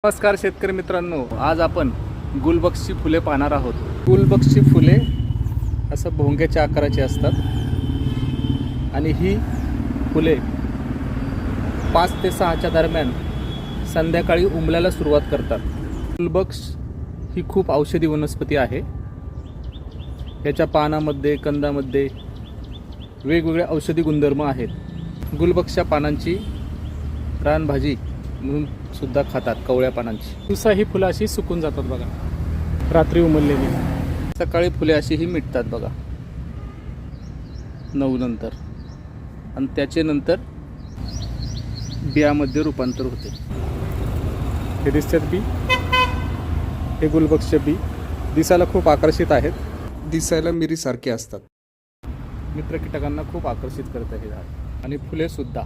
नमस्कार शेतकरी मित्रांनो, आज आपण गुलबक्षी फुले पाहणार आहोत. गुलबक्षी फुले असं भोंग्याच्या आकाराची असतात आणि ही फुले 5 ते 6च्या दरम्यान संध्याकाळी उमलायला सुरुवात करतात. गुलबक्ष ही खूप औषधी वनस्पती आहे. याच्या पानामध्ये, कंदामध्ये वेगवेगळे औषधी गुणधर्म आहेत. गुलबक्षच्या पानांची रानभाजी म्हणून सुद्धा खातात, कवळ्या पानांची. दिवसा ही फुलं अशी सुकून जातात बघा, रात्री उमललेली. सकाळी फुले अशी ही मिटतात बघा 9 नंतर, आणि त्याचे नंतर बियामध्ये रूपांतर होते. हे दिसतात बी, हे गुलबक्ष बी दिसायला खूप आकर्षित आहेत. दिसायला मिरीसारखे असतात. मित्र कीटकांना खूप आकर्षित करतं हे झाड, आणि फुले सुद्धा.